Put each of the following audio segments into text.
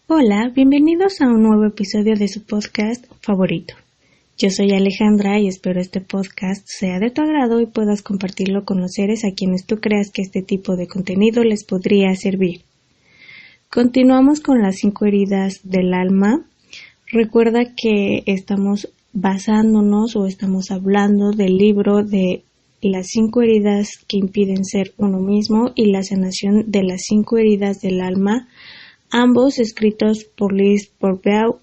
Hola, bienvenidos a un nuevo episodio de su podcast favorito. Yo soy Alejandra y espero este podcast sea de tu agrado y puedas compartirlo con los seres a quienes tú creas que este tipo de contenido les podría servir. Continuamos con las 5 heridas del alma. Recuerda que estamos basándonos o estamos hablando del libro de las 5 heridas que impiden ser uno mismo y la sanación de las 5 heridas del alma, ambos escritos por Liz Bourbeau.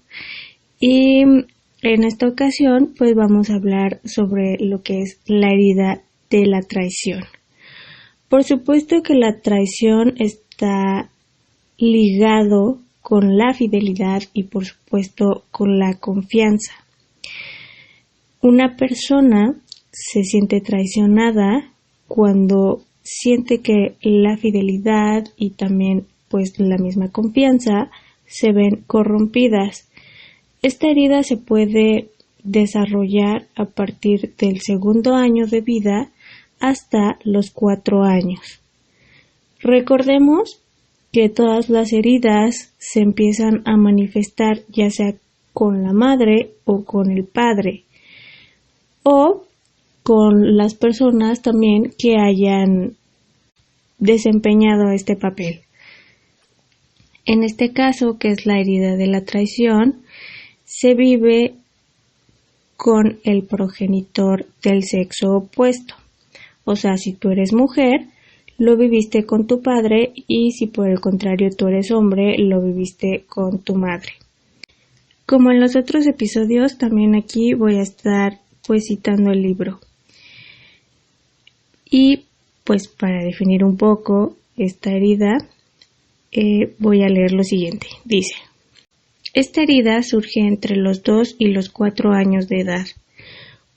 Y en esta ocasión pues vamos a hablar sobre lo que es la herida de la traición. Por supuesto que la traición está ligado con la fidelidad y por supuesto con la confianza. Una persona se siente traicionada cuando siente que la fidelidad y también pues la misma confianza se ven corrompidas. Esta herida se puede desarrollar a partir del segundo año de vida hasta los 4 años. Recordemos que todas las heridas se empiezan a manifestar ya sea con la madre o con el padre o con las personas también que hayan desempeñado este papel. En este caso, que es la herida de la traición, se vive con el progenitor del sexo opuesto. O sea, si tú eres mujer, lo viviste con tu padre y si por el contrario tú eres hombre, lo viviste con tu madre. Como en los otros episodios, también aquí voy a estar pues citando el libro. Y pues para definir un poco esta herida, voy a leer lo siguiente. Dice: esta herida surge entre los 2 y los 4 años de edad,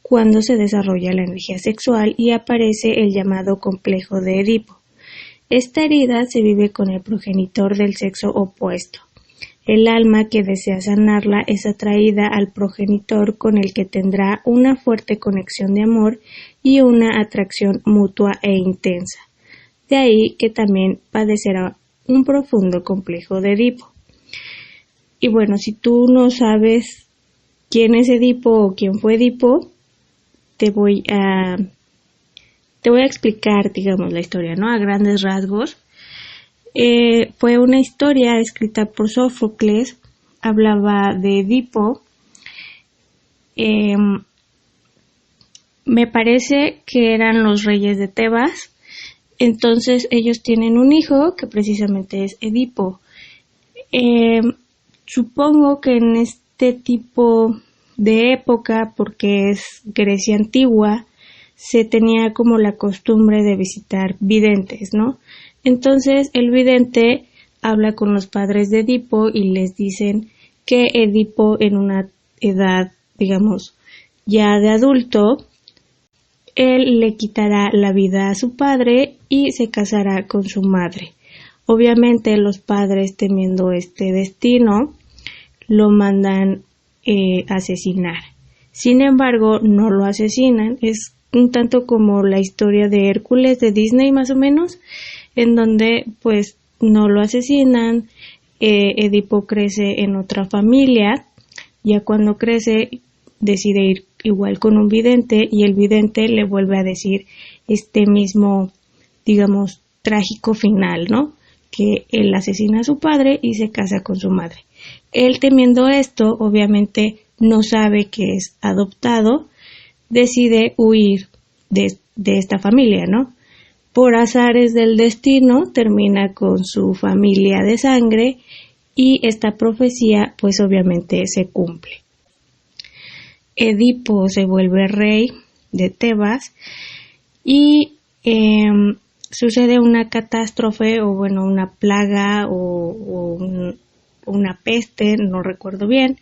cuando se desarrolla la energía sexual y aparece el llamado complejo de Edipo. Esta herida se vive con el progenitor del sexo opuesto. El alma que desea sanarla es atraída al progenitor con el que tendrá una fuerte conexión de amor y una atracción mutua e intensa. De ahí que también padecerá un profundo complejo de Edipo. Y bueno, si tú no sabes quién es Edipo o quién fue Edipo, te voy a explicar, digamos, la historia, ¿no? A grandes rasgos. Fue una historia escrita por Sófocles, hablaba de Edipo. Me parece que eran los reyes de Tebas. Entonces ellos tienen un hijo que precisamente es Edipo. Supongo que en este tipo de época, porque es Grecia antigua, se tenía como la costumbre de visitar videntes, ¿no? Entonces el vidente habla con los padres de Edipo y les dicen que Edipo en una edad, digamos, ya de adulto, él le quitará la vida a su padre y se casará con su madre. Obviamente los padres, temiendo este destino, lo mandan asesinar. Sin embargo, no lo asesinan. Es un tanto como la historia de Hércules de Disney, más o menos, en donde pues no lo asesinan. Edipo crece en otra familia. Ya cuando crece decide ir igual con un vidente y el vidente le vuelve a decir este mismo, digamos, trágico final, ¿no? Que él asesina a su padre y se casa con su madre. Él, temiendo esto, obviamente no sabe que es adoptado, decide huir de esta familia, ¿no? Por azares del destino termina con su familia de sangre y esta profecía pues obviamente se cumple. Edipo se vuelve rey de Tebas y sucede una catástrofe o bueno, una plaga o una peste, no recuerdo bien.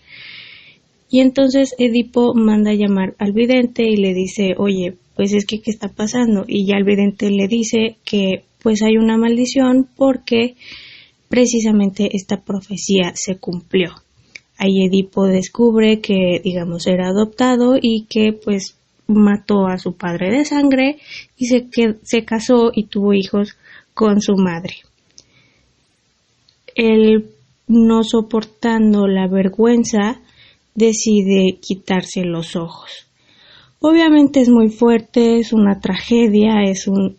Y entonces Edipo manda a llamar al vidente y le dice, oye, pues es que ¿qué está pasando? Y ya el vidente le dice que pues hay una maldición porque precisamente esta profecía se cumplió. Ahí Edipo descubre que, digamos, era adoptado y que pues mató a su padre de sangre y se casó y tuvo hijos con su madre. El no soportando la vergüenza, decide quitarse los ojos. Obviamente es muy fuerte, es una tragedia, es un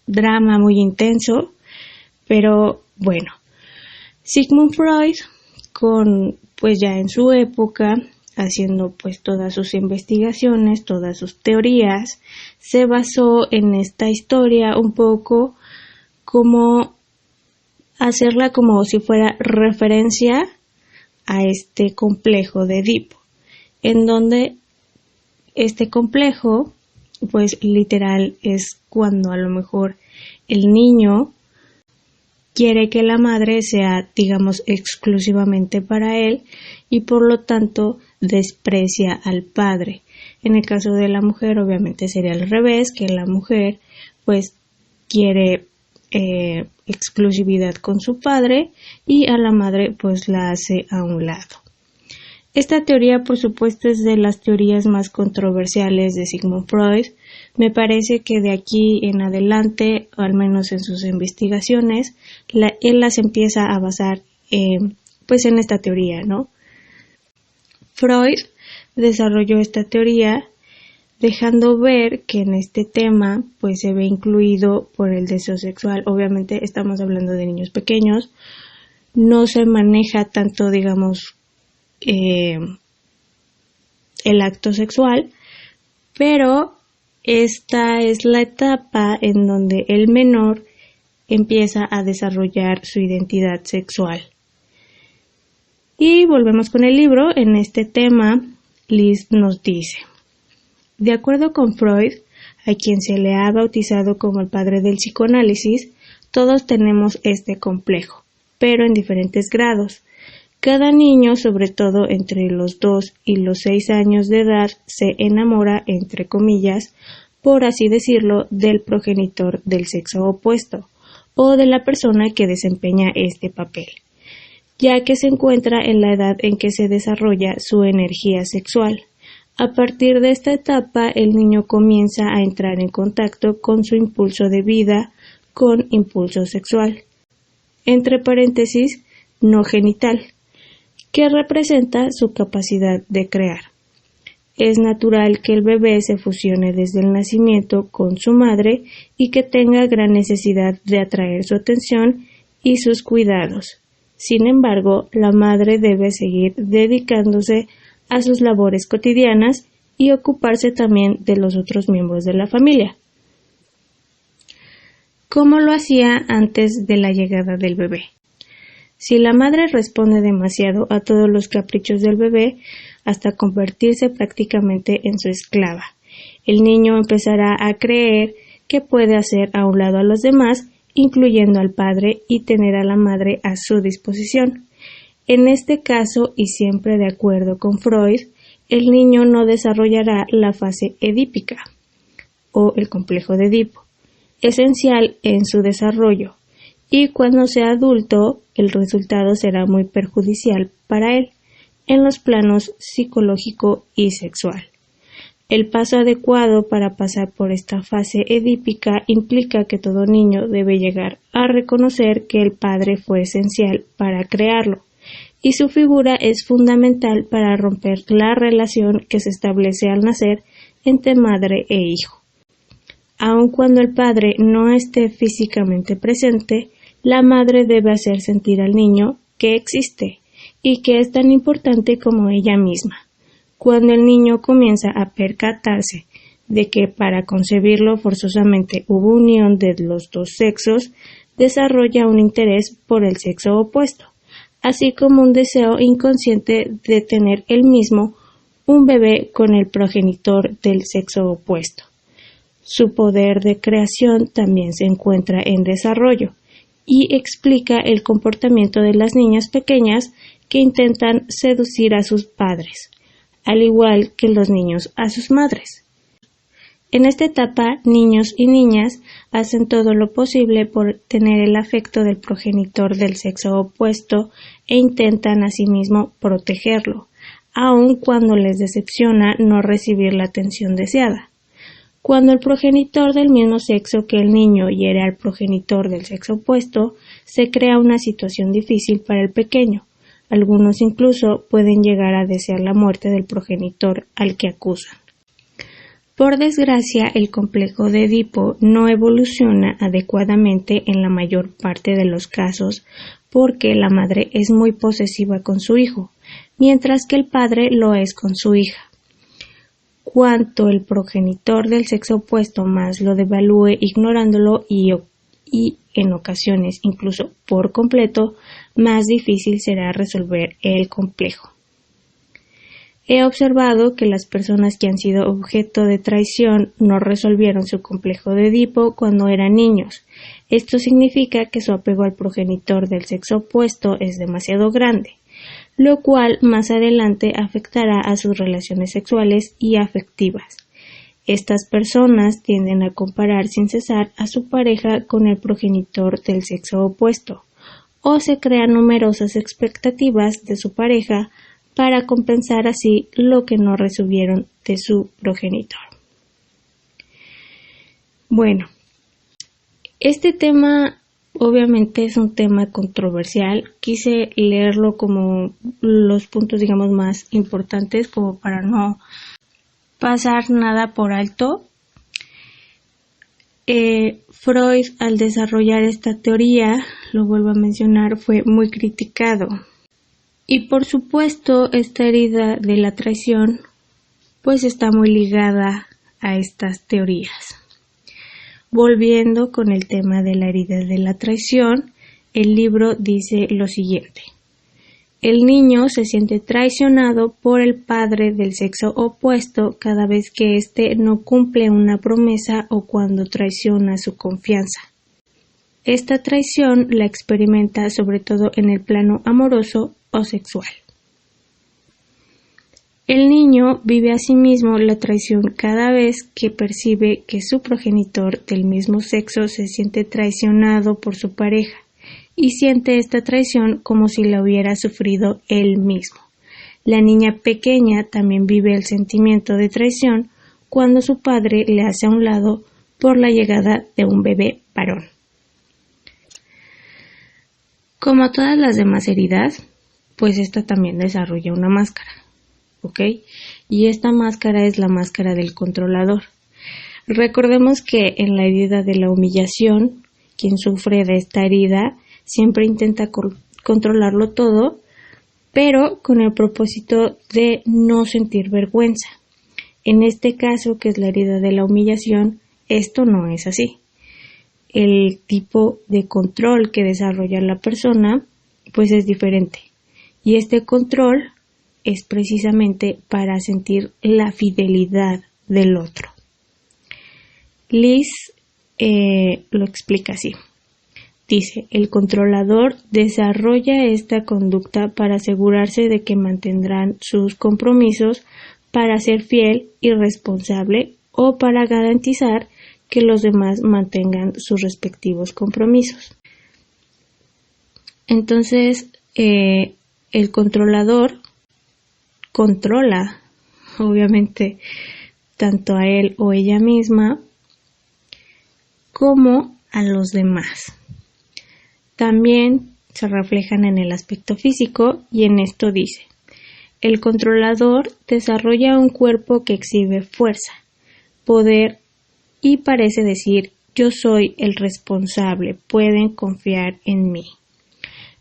drama muy intenso, pero bueno, Sigmund Freud, pues ya en su época, haciendo pues todas sus investigaciones, todas sus teorías, se basó en esta historia un poco como hacerla como si fuera referencia a este complejo de Edipo, en donde este complejo pues literal es cuando a lo mejor el niño quiere que la madre sea, digamos, exclusivamente para él y por lo tanto desprecia al padre. En el caso de la mujer, obviamente sería al revés, que la mujer pues quiere exclusividad con su padre y a la madre pues la hace a un lado. Esta teoría, por supuesto, es de las teorías más controversiales de Sigmund Freud. Me parece que de aquí en adelante, o al menos en sus investigaciones, él las empieza a basar pues en esta teoría, ¿no? Freud desarrolló esta teoría dejando ver que en este tema pues se ve incluido por el deseo sexual. Obviamente estamos hablando de niños pequeños, no se maneja tanto, digamos, el acto sexual, pero esta es la etapa en donde el menor empieza a desarrollar su identidad sexual. Y volvemos con el libro. En este tema, Liz nos dice: de acuerdo con Freud, a quien se le ha bautizado como el padre del psicoanálisis, todos tenemos este complejo, pero en diferentes grados. Cada niño, sobre todo entre los 2 y los 6 años de edad, se enamora, entre comillas, por así decirlo, del progenitor del sexo opuesto, o de la persona que desempeña este papel, ya que se encuentra en la edad en que se desarrolla su energía sexual. A partir de esta etapa, el niño comienza a entrar en contacto con su impulso de vida, con impulso sexual, entre paréntesis, no genital, que representa su capacidad de crear. Es natural que el bebé se fusione desde el nacimiento con su madre y que tenga gran necesidad de atraer su atención y sus cuidados. Sin embargo, la madre debe seguir dedicándose a sus labores cotidianas y ocuparse también de los otros miembros de la familia, como lo hacía antes de la llegada del bebé. Si la madre responde demasiado a todos los caprichos del bebé, hasta convertirse prácticamente en su esclava, el niño empezará a creer que puede hacer a un lado a los demás, incluyendo al padre, y tener a la madre a su disposición. En este caso, y siempre de acuerdo con Freud, el niño no desarrollará la fase edípica, o el complejo de Edipo, esencial en su desarrollo, y cuando sea adulto, el resultado será muy perjudicial para él, en los planos psicológico y sexual. El paso adecuado para pasar por esta fase edípica implica que todo niño debe llegar a reconocer que el padre fue esencial para crearlo, y su figura es fundamental para romper la relación que se establece al nacer entre madre e hijo. Aun cuando el padre no esté físicamente presente, la madre debe hacer sentir al niño que existe y que es tan importante como ella misma. Cuando el niño comienza a percatarse de que para concebirlo forzosamente hubo unión de los dos sexos, desarrolla un interés por el sexo opuesto, así como un deseo inconsciente de tener él mismo un bebé con el progenitor del sexo opuesto. Su poder de creación también se encuentra en desarrollo y explica el comportamiento de las niñas pequeñas que intentan seducir a sus padres, al igual que los niños a sus madres. En esta etapa, niños y niñas hacen todo lo posible por tener el afecto del progenitor del sexo opuesto e intentan asimismo protegerlo, aun cuando les decepciona no recibir la atención deseada. Cuando el progenitor del mismo sexo que el niño hiere al progenitor del sexo opuesto, se crea una situación difícil para el pequeño. Algunos incluso pueden llegar a desear la muerte del progenitor al que acusan. Por desgracia, el complejo de Edipo no evoluciona adecuadamente en la mayor parte de los casos porque la madre es muy posesiva con su hijo, mientras que el padre lo es con su hija. Cuanto el progenitor del sexo opuesto más lo devalúe ignorándolo y en ocasiones incluso por completo, más difícil será resolver el complejo. He observado que las personas que han sido objeto de traición no resolvieron su complejo de Edipo cuando eran niños. Esto significa que su apego al progenitor del sexo opuesto es demasiado grande, lo cual más adelante afectará a sus relaciones sexuales y afectivas. Estas personas tienden a comparar sin cesar a su pareja con el progenitor del sexo opuesto, o se crean numerosas expectativas de su pareja para compensar así lo que no recibieron de su progenitor. Bueno, este tema obviamente es un tema controversial. Quise leerlo como los puntos, digamos, más importantes, como para no pasar nada por alto. Freud, al desarrollar esta teoría, lo vuelvo a mencionar, fue muy criticado. Y por supuesto, esta herida de la traición, pues está muy ligada a estas teorías. Volviendo con el tema de la herida de la traición, el libro dice lo siguiente. El niño se siente traicionado por el padre del sexo opuesto cada vez que éste no cumple una promesa o cuando traiciona su confianza. Esta traición la experimenta sobre todo en el plano amoroso o sexual. El niño vive asimismo la traición cada vez que percibe que su progenitor del mismo sexo se siente traicionado por su pareja y siente esta traición como si la hubiera sufrido él mismo. La niña pequeña también vive el sentimiento de traición cuando su padre le hace a un lado por la llegada de un bebé varón. Como todas las demás heridas, pues esta también desarrolla una máscara, ¿ok? Y esta máscara es la máscara del controlador. Recordemos que en la herida de la humillación, quien sufre de esta herida siempre intenta controlarlo todo, pero con el propósito de no sentir vergüenza. En este caso, que es la herida de la humillación, esto no es así. El tipo de control que desarrolla la persona, pues es diferente. Y este control es precisamente para sentir la fidelidad del otro. Liz lo explica así. Dice, el controlador desarrolla esta conducta para asegurarse de que mantendrán sus compromisos, para ser fiel y responsable o para garantizar que los demás mantengan sus respectivos compromisos. Entonces, el controlador controla, obviamente, tanto a él o ella misma como a los demás. También se reflejan en el aspecto físico y en esto dice, el controlador desarrolla un cuerpo que exhibe fuerza, poder y parece decir, yo soy el responsable, pueden confiar en mí.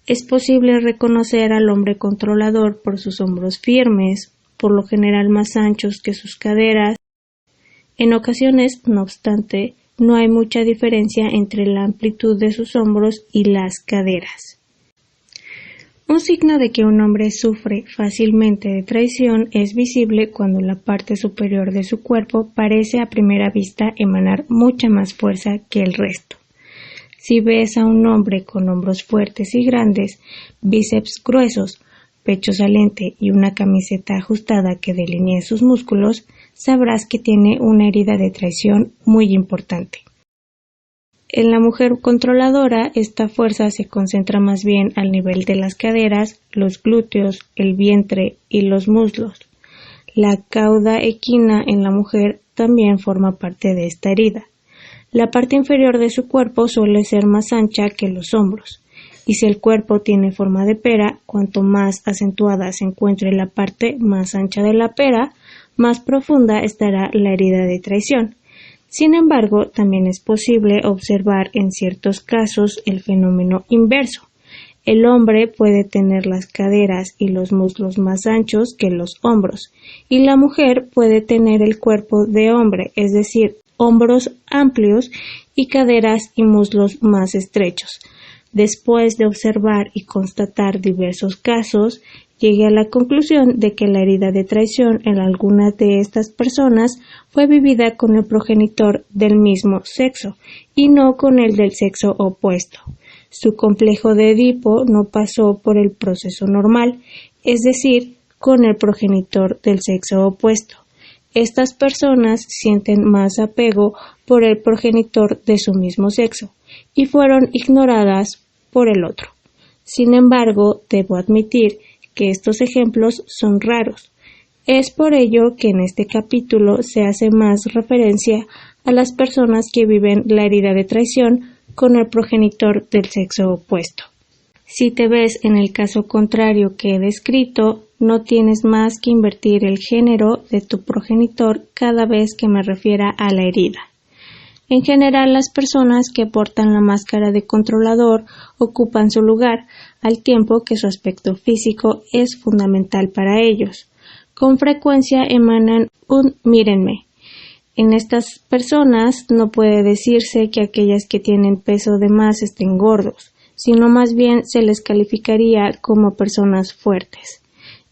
Es posible reconocer al hombre controlador por sus hombros firmes, por lo general más anchos que sus caderas. En ocasiones, no obstante, no hay mucha diferencia entre la amplitud de sus hombros y las caderas. Un signo de que un hombre sufre fácilmente de traición es visible cuando la parte superior de su cuerpo parece a primera vista emanar mucha más fuerza que el resto. Si ves a un hombre con hombros fuertes y grandes, bíceps gruesos, pecho saliente y una camiseta ajustada que delinee sus músculos, sabrás que tiene una herida de traición muy importante. En la mujer controladora, esta fuerza se concentra más bien al nivel de las caderas, los glúteos, el vientre y los muslos. La cauda equina en la mujer también forma parte de esta herida. La parte inferior de su cuerpo suele ser más ancha que los hombros, y si el cuerpo tiene forma de pera, cuanto más acentuada se encuentre la parte más ancha de la pera, más profunda estará la herida de traición. Sin embargo, también es posible observar en ciertos casos el fenómeno inverso. El hombre puede tener las caderas y los muslos más anchos que los hombros, y la mujer puede tener el cuerpo de hombre, es decir, hombros amplios y caderas y muslos más estrechos. Después de observar y constatar diversos casos, llegué a la conclusión de que la herida de traición en algunas de estas personas fue vivida con el progenitor del mismo sexo y no con el del sexo opuesto. Su complejo de Edipo no pasó por el proceso normal, es decir, con el progenitor del sexo opuesto. Estas personas sienten más apego por el progenitor de su mismo sexo y fueron ignoradas por el otro. Sin embargo, debo admitir que estos ejemplos son raros. Es por ello que en este capítulo se hace más referencia a las personas que viven la herida de traición con el progenitor del sexo opuesto. Si te ves en el caso contrario que he descrito, no tienes más que invertir el género de tu progenitor cada vez que me refiera a la herida. En general, las personas que portan la máscara de controlador ocupan su lugar, al tiempo que su aspecto físico es fundamental para ellos. Con frecuencia emanan un mírenme. En estas personas no puede decirse que aquellas que tienen peso de más estén gordos, sino más bien se les calificaría como personas fuertes.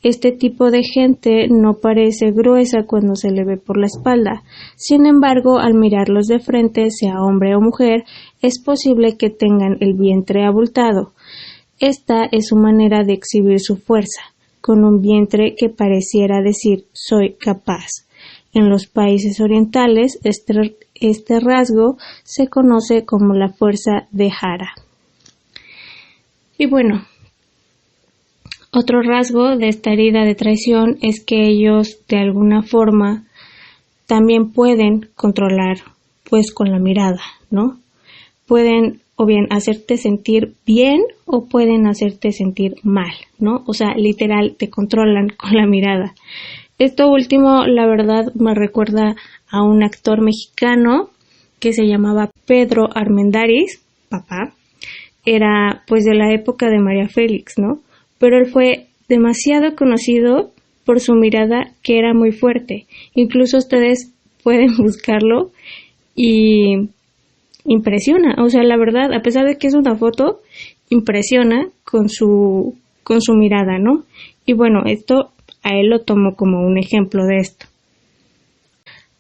Este tipo de gente no parece gruesa cuando se le ve por la espalda. Sin embargo, al mirarlos de frente, sea hombre o mujer, es posible que tengan el vientre abultado. Esta es su manera de exhibir su fuerza, con un vientre que pareciera decir «soy capaz». En los países orientales, este rasgo se conoce como la fuerza de Hara. Y bueno, otro rasgo de esta herida de traición es que ellos de alguna forma también pueden controlar pues con la mirada, ¿no? Pueden o bien hacerte sentir bien o pueden hacerte sentir mal, ¿no? O sea, literal te controlan con la mirada. Esto último, la verdad, me recuerda a un actor mexicano que se llamaba Pedro Armendáriz, papá. Era pues de la época de María Félix, ¿no? Pero él fue demasiado conocido por su mirada que era muy fuerte. Incluso ustedes pueden buscarlo y impresiona. O sea, la verdad, a pesar de que es una foto, impresiona con su mirada, ¿no? Y bueno, esto a él lo tomo como un ejemplo de esto.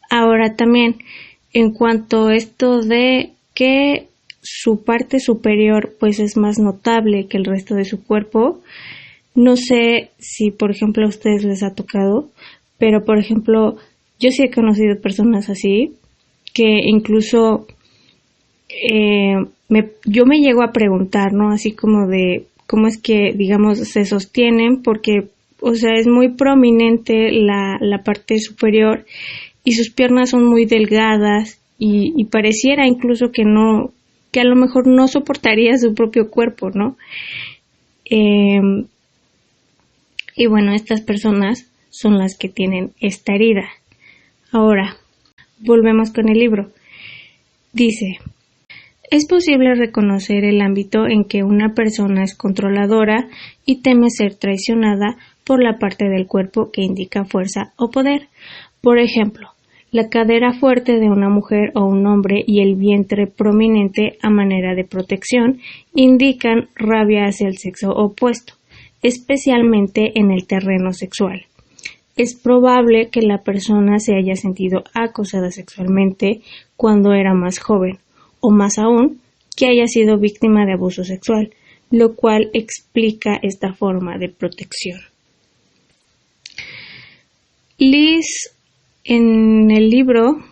Ahora también, en cuanto a esto de que su parte superior pues es más notable que el resto de su cuerpo, no sé si por ejemplo a ustedes les ha tocado, pero por ejemplo yo sí he conocido personas así que incluso yo me llego a preguntar, ¿no? Así como de cómo es que digamos se sostienen, porque o sea es muy prominente la parte superior y sus piernas son muy delgadas y pareciera incluso que a lo mejor no soportaría su propio cuerpo, ¿no? Y bueno, estas personas son las que tienen esta herida. Ahora, volvemos con el libro. Dice, es posible reconocer el ámbito en que una persona es controladora y teme ser traicionada por la parte del cuerpo que indica fuerza o poder. Por ejemplo, la cadera fuerte de una mujer o un hombre y el vientre prominente a manera de protección indican rabia hacia el sexo opuesto, especialmente en el terreno sexual. Es probable que la persona se haya sentido acosada sexualmente cuando era más joven, o más aún, que haya sido víctima de abuso sexual, lo cual explica esta forma de protección. Liz en el libro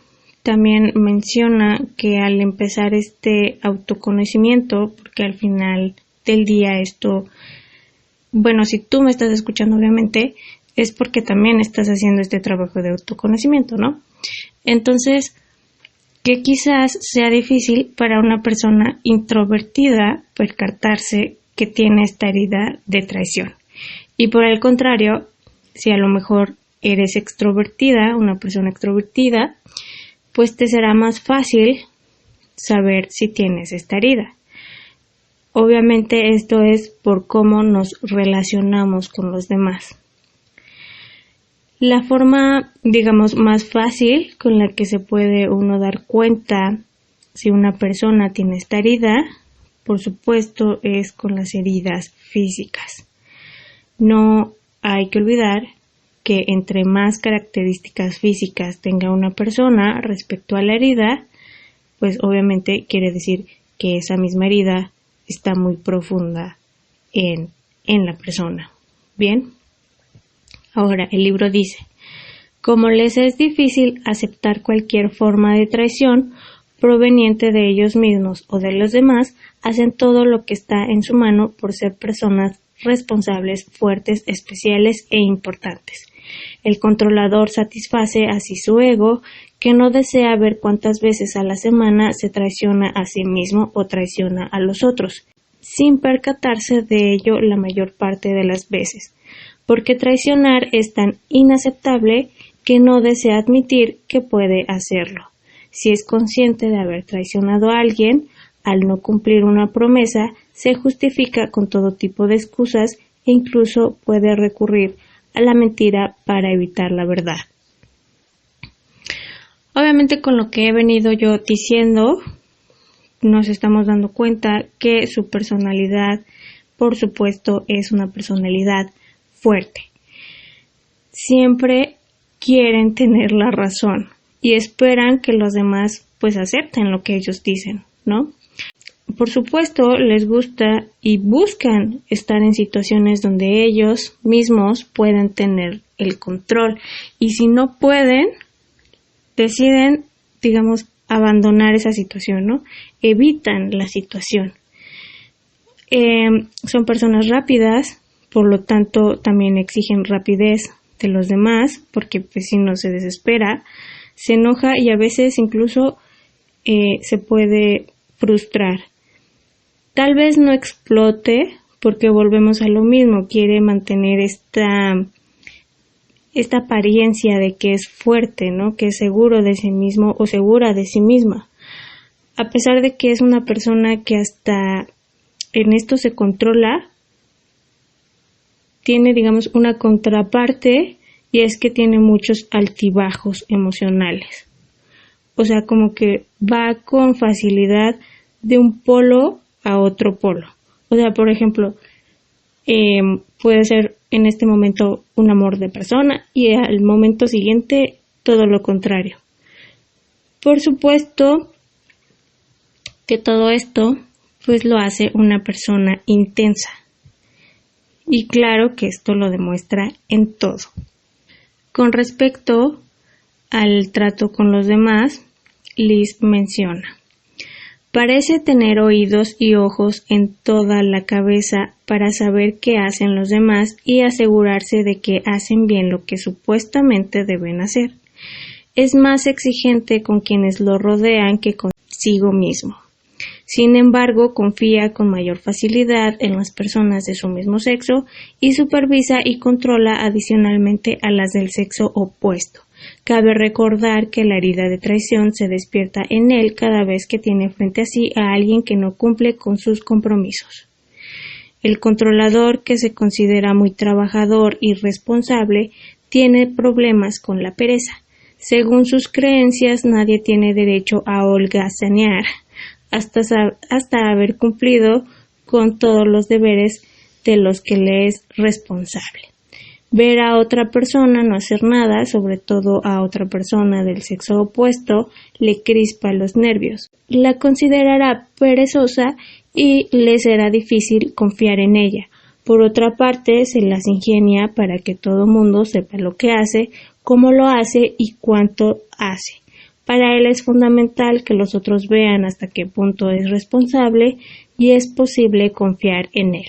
también menciona que al empezar este autoconocimiento, porque al final del día esto, bueno, si tú me estás escuchando obviamente, es porque también estás haciendo este trabajo de autoconocimiento, ¿no? Entonces, que quizás sea difícil para una persona introvertida percatarse que tiene esta herida de traición. Y por el contrario, si a lo mejor eres extrovertida, una persona extrovertida, pues te será más fácil saber si tienes esta herida. Obviamente esto es por cómo nos relacionamos con los demás. La forma, digamos, más fácil con la que se puede uno dar cuenta si una persona tiene esta herida, por supuesto, es con las heridas físicas. No hay que olvidar que entre más características físicas tenga una persona respecto a la herida, pues obviamente quiere decir que esa misma herida está muy profunda en la persona. Bien. Ahora, el libro dice, como les es difícil aceptar cualquier forma de traición proveniente de ellos mismos o de los demás, hacen todo lo que está en su mano por ser personas responsables, fuertes, especiales e importantes. El controlador satisface así su ego, que no desea ver cuántas veces a la semana se traiciona a sí mismo o traiciona a los otros, sin percatarse de ello la mayor parte de las veces, porque traicionar es tan inaceptable que no desea admitir que puede hacerlo. Si es consciente de haber traicionado a alguien, al no cumplir una promesa, se justifica con todo tipo de excusas e incluso puede recurrir a la mentira para evitar la verdad. Obviamente, con lo que he venido yo diciendo, nos estamos dando cuenta que su personalidad, por supuesto, es una personalidad fuerte. Siempre quieren tener la razón y esperan que los demás pues acepten lo que ellos dicen, ¿no? Por supuesto, les gusta y buscan estar en situaciones donde ellos mismos pueden tener el control, y si no pueden, deciden, digamos, abandonar esa situación, ¿no? Evitan la situación. Son personas rápidas, por lo tanto también exigen rapidez de los demás, porque pues si no se desespera, se enoja y a veces incluso se puede frustrar. Tal vez no explote, porque volvemos a lo mismo, quiere mantener esta apariencia de que es fuerte, ¿no? Que es seguro de sí mismo o segura de sí misma. A pesar de que es una persona que hasta en esto se controla, tiene, digamos, una contraparte, y es que tiene muchos altibajos emocionales. O sea, como que va con facilidad de un polo a otro polo. O sea, por ejemplo, puede ser en este momento un amor de persona y al momento siguiente todo lo contrario. Por supuesto que todo esto pues lo hace una persona intensa. Y claro que esto lo demuestra en todo. Con respecto al trato con los demás, Liz menciona: parece tener oídos y ojos en toda la cabeza para saber qué hacen los demás y asegurarse de que hacen bien lo que supuestamente deben hacer. Es más exigente con quienes lo rodean que consigo mismo. Sin embargo, confía con mayor facilidad en las personas de su mismo sexo y supervisa y controla adicionalmente a las del sexo opuesto. Cabe recordar que la herida de traición se despierta en él cada vez que tiene frente a sí a alguien que no cumple con sus compromisos. El controlador, que se considera muy trabajador y responsable, tiene problemas con la pereza. Según sus creencias, nadie tiene derecho a holgazanear hasta haber cumplido con todos los deberes de los que le es responsable. Ver a otra persona no hacer nada, sobre todo a otra persona del sexo opuesto, le crispa los nervios. La considerará perezosa y le será difícil confiar en ella. Por otra parte, se las ingenia para que todo mundo sepa lo que hace, cómo lo hace y cuánto hace. Para él es fundamental que los otros vean hasta qué punto es responsable y es posible confiar en él.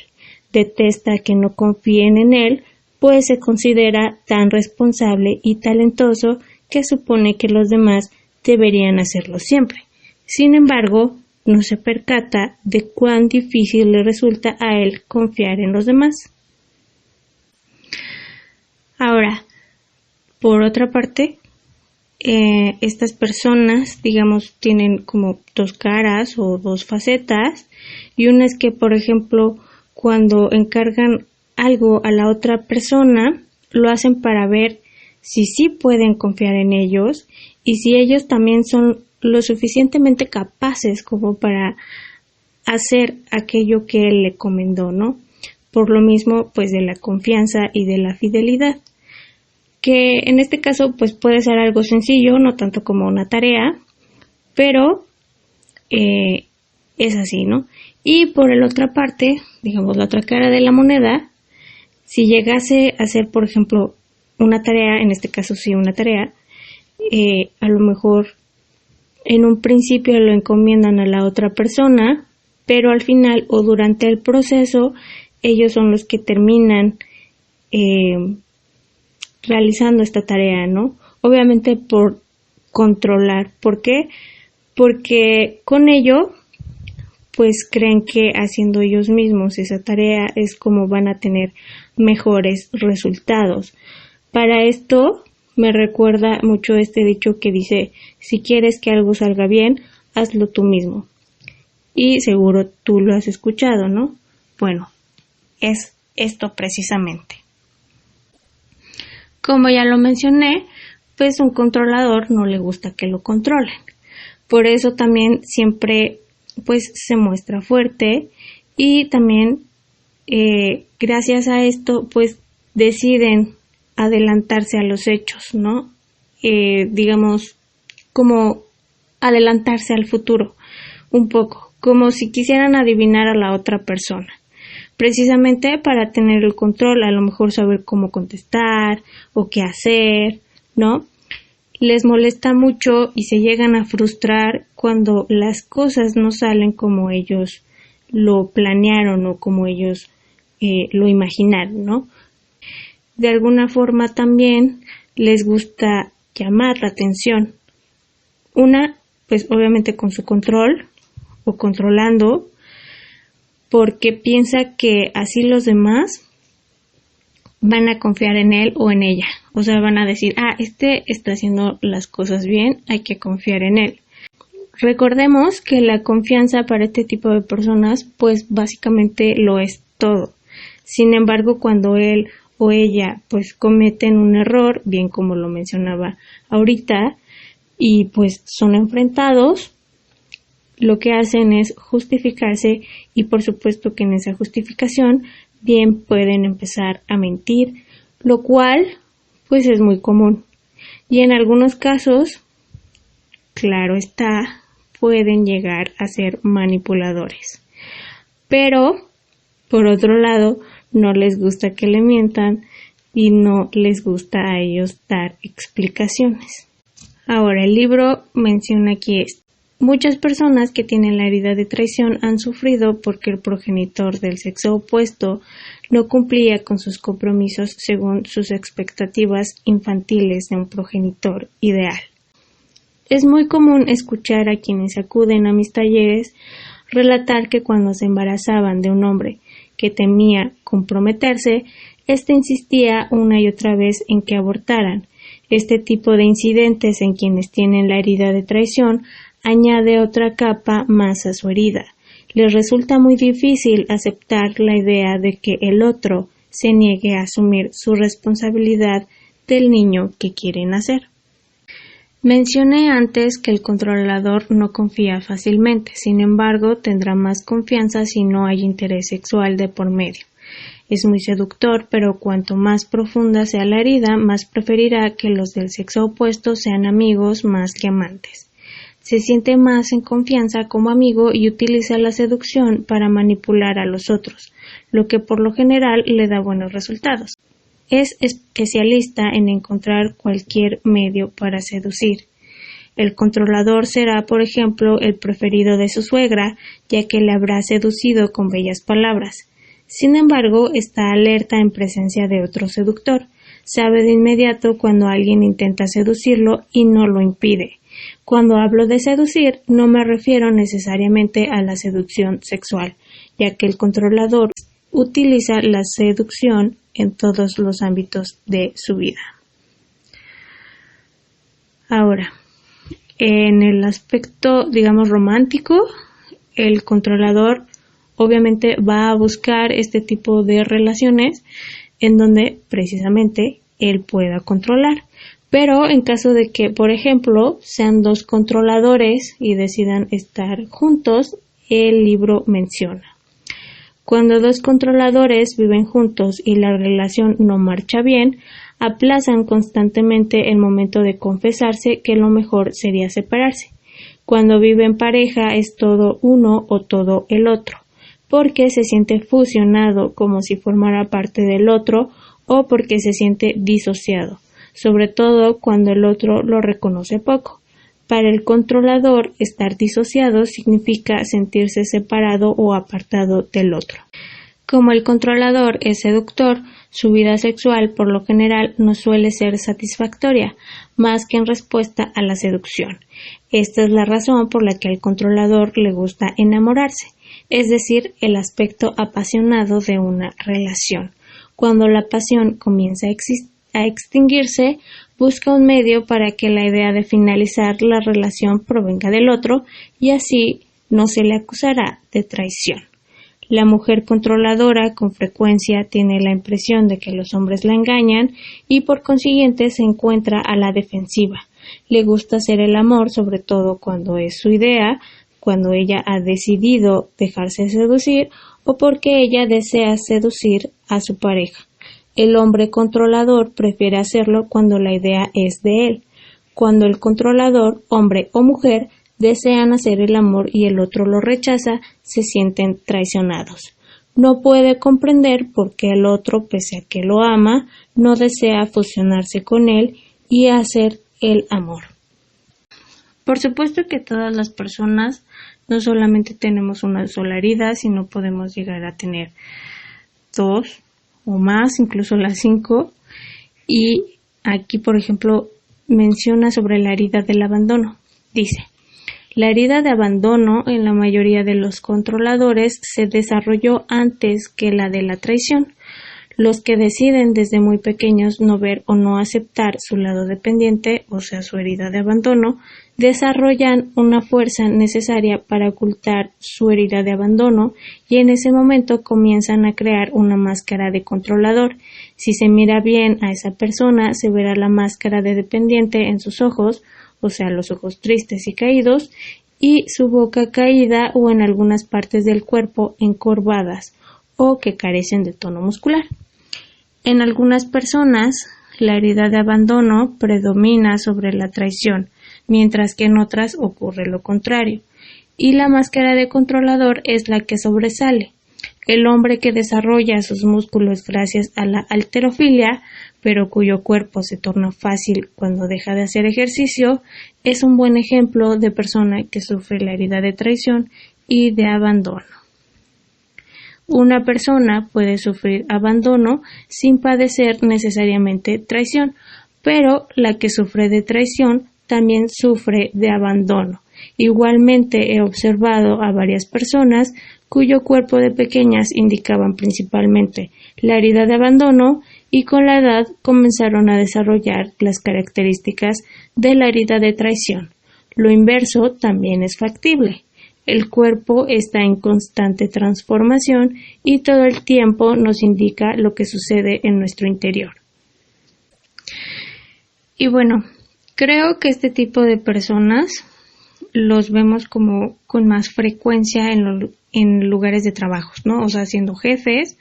Detesta que no confíen en él, pues se considera tan responsable y talentoso que supone que los demás deberían hacerlo siempre. Sin embargo, no se percata de cuán difícil le resulta a él confiar en los demás. Ahora, por otra parte, estas personas, digamos, tienen como dos caras o dos facetas, y una es que, por ejemplo, cuando encargan algo a la otra persona, lo hacen para ver si sí pueden confiar en ellos y si ellos también son lo suficientemente capaces como para hacer aquello que él le encomendó, ¿no? Por lo mismo, pues, de la confianza y de la fidelidad, que en este caso pues puede ser algo sencillo, no tanto como una tarea, pero es así, ¿no? Y por la otra parte, digamos la otra cara de la moneda, si llegase a ser, por ejemplo, una tarea, en este caso sí una tarea, a lo mejor en un principio lo encomiendan a la otra persona, pero al final o durante el proceso ellos son los que terminan realizando esta tarea, ¿no? Obviamente por controlar. ¿Por qué? Porque con ello, pues creen que haciendo ellos mismos esa tarea es como van a tener mejores resultados. Para esto me recuerda mucho este dicho que dice, si quieres que algo salga bien, hazlo tú mismo. Y seguro tú lo has escuchado, ¿no? Bueno, es esto precisamente. Como ya lo mencioné, pues un controlador no le gusta que lo controlen. Por eso también siempre pues se muestra fuerte y también gracias a esto pues deciden adelantarse a los hechos, ¿no? Digamos como adelantarse al futuro un poco, como si quisieran adivinar a la otra persona. Precisamente para tener el control, a lo mejor saber cómo contestar o qué hacer, ¿no? Les molesta mucho y se llegan a frustrar cuando las cosas no salen como ellos lo planearon o como ellos lo imaginaron, ¿no? De alguna forma también les gusta llamar la atención. Una, pues obviamente con su control o controlando, porque piensa que así los demás van a confiar en él o en ella. O sea, van a decir, este está haciendo las cosas bien, hay que confiar en él. Recordemos que la confianza para este tipo de personas, pues básicamente lo es todo. Sin embargo, cuando él o ella, pues cometen un error, bien como lo mencionaba ahorita, y pues son enfrentados, lo que hacen es justificarse y por supuesto que en esa justificación bien pueden empezar a mentir, lo cual pues es muy común. Y en algunos casos, claro está, pueden llegar a ser manipuladores. Pero, por otro lado, no les gusta que le mientan y no les gusta a ellos dar explicaciones. Ahora, el libro menciona aquí esto. Muchas personas que tienen la herida de traición han sufrido porque el progenitor del sexo opuesto no cumplía con sus compromisos según sus expectativas infantiles de un progenitor ideal. Es muy común escuchar a quienes acuden a mis talleres relatar que cuando se embarazaban de un hombre que temía comprometerse, éste insistía una y otra vez en que abortaran. Este tipo de incidentes en quienes tienen la herida de traición añade otra capa más a su herida. Les resulta muy difícil aceptar la idea de que el otro se niegue a asumir su responsabilidad del niño que quiere nacer. Mencioné antes que el controlador no confía fácilmente, sin embargo, tendrá más confianza si no hay interés sexual de por medio. Es muy seductor, pero cuanto más profunda sea la herida, más preferirá que los del sexo opuesto sean amigos más que amantes. Se siente más en confianza como amigo y utiliza la seducción para manipular a los otros, lo que por lo general le da buenos resultados. Es especialista en encontrar cualquier medio para seducir. El controlador será, por ejemplo, el preferido de su suegra, ya que le habrá seducido con bellas palabras. Sin embargo, está alerta en presencia de otro seductor. Sabe de inmediato cuando alguien intenta seducirlo y no lo impide. Cuando hablo de seducir, no me refiero necesariamente a la seducción sexual, ya que el controlador utiliza la seducción en todos los ámbitos de su vida. Ahora, en el aspecto, digamos, romántico, el controlador obviamente va a buscar este tipo de relaciones en donde precisamente él pueda controlar. Pero en caso de que, por ejemplo, sean dos controladores y decidan estar juntos, el libro menciona: cuando dos controladores viven juntos y la relación no marcha bien, aplazan constantemente el momento de confesarse que lo mejor sería separarse. Cuando vive en pareja es todo uno o todo el otro, porque se siente fusionado como si formara parte del otro o porque se siente disociado, sobre todo cuando el otro lo reconoce poco. Para el controlador, estar disociado significa sentirse separado o apartado del otro. Como el controlador es seductor, su vida sexual por lo general no suele ser satisfactoria, más que en respuesta a la seducción. Esta es la razón por la que al controlador le gusta enamorarse, es decir, el aspecto apasionado de una relación. Cuando la pasión comienza a extinguirse, busca un medio para que la idea de finalizar la relación provenga del otro y así no se le acusará de traición. La mujer controladora con frecuencia tiene la impresión de que los hombres la engañan y por consiguiente se encuentra a la defensiva. Le gusta hacer el amor, sobre todo cuando es su idea, cuando ella ha decidido dejarse seducir o porque ella desea seducir a su pareja. El hombre controlador prefiere hacerlo cuando la idea es de él. Cuando el controlador, hombre o mujer, desean hacer el amor y el otro lo rechaza, se sienten traicionados. No puede comprender por qué el otro, pese a que lo ama, no desea fusionarse con él y hacer el amor. Por supuesto que todas las personas no solamente tenemos una sola herida, sino podemos llegar a tener dos o más, incluso las 5. Y aquí, por ejemplo, menciona sobre la herida del abandono. Dice: la herida de abandono en la mayoría de los controladores se desarrolló antes que la de la traición. Los que deciden desde muy pequeños no ver o no aceptar su lado dependiente, o sea, su herida de abandono, desarrollan una fuerza necesaria para ocultar su herida de abandono y en ese momento comienzan a crear una máscara de controlador. Si se mira bien a esa persona, se verá la máscara de dependiente en sus ojos, o sea, los ojos tristes y caídos, y su boca caída o en algunas partes del cuerpo encorvadas o que carecen de tono muscular. En algunas personas, la herida de abandono predomina sobre la traición, mientras que en otras ocurre lo contrario, y la máscara de controlador es la que sobresale. El hombre que desarrolla sus músculos gracias a la halterofilia, pero cuyo cuerpo se torna fácil cuando deja de hacer ejercicio, es un buen ejemplo de persona que sufre la herida de traición y de abandono. Una persona puede sufrir abandono sin padecer necesariamente traición, pero la que sufre de traición también sufre de abandono. Igualmente he observado a varias personas cuyo cuerpo de pequeñas indicaban principalmente la herida de abandono y con la edad comenzaron a desarrollar las características de la herida de traición. Lo inverso también es factible. El cuerpo está en constante transformación y todo el tiempo nos indica lo que sucede en nuestro interior. Y bueno, creo que este tipo de personas los vemos como con más frecuencia en lugares de trabajos, ¿no? O sea, siendo jefes,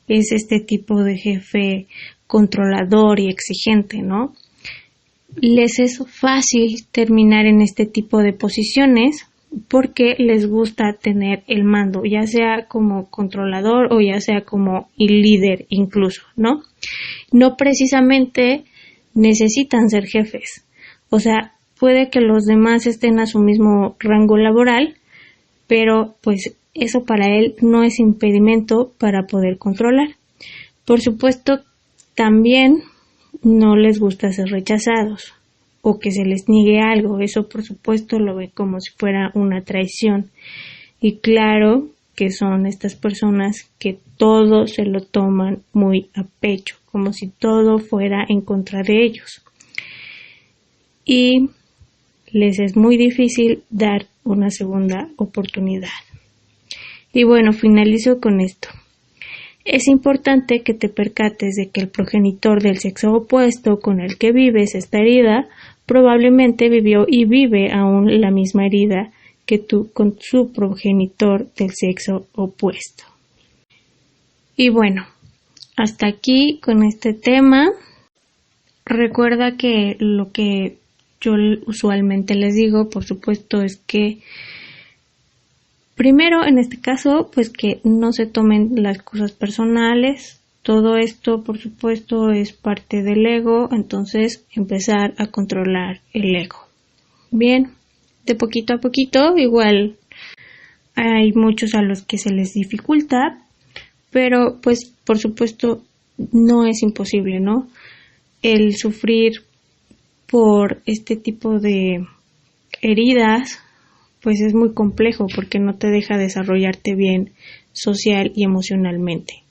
es este tipo de jefe controlador y exigente, ¿no? Les es fácil terminar en este tipo de posiciones porque les gusta tener el mando, ya sea como controlador o ya sea como líder incluso, ¿no? No precisamente necesitan ser jefes. O sea, puede que los demás estén a su mismo rango laboral, pero pues eso para él no es impedimento para poder controlar. Por supuesto, también no les gusta ser rechazados o que se les niegue algo. Eso, por supuesto, lo ve como si fuera una traición. Y claro que son estas personas que todo se lo toman muy a pecho, como si todo fuera en contra de ellos. Y les es muy difícil dar una segunda oportunidad. Y bueno, finalizo con esto. Es importante que te percates de que el progenitor del sexo opuesto con el que vives esta herida probablemente vivió y vive aún la misma herida que tú con su progenitor del sexo opuesto. Y bueno, hasta aquí con este tema. Recuerda que lo que yo usualmente les digo, por supuesto, es que primero, en este caso, pues que no se tomen las cosas personales. Todo esto, por supuesto, es parte del ego, entonces empezar a controlar el ego. Bien, de poquito a poquito, igual hay muchos a los que se les dificulta, pero pues por supuesto no es imposible, ¿no? El sufrir por este tipo de heridas pues es muy complejo porque no te deja desarrollarte bien social y emocionalmente.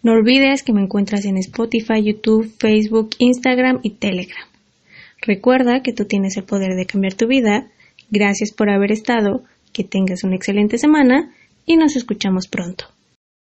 No olvides que me encuentras en Spotify, YouTube, Facebook, Instagram y Telegram. Recuerda que tú tienes el poder de cambiar tu vida. Gracias por haber estado, que tengas una excelente semana y nos escuchamos pronto.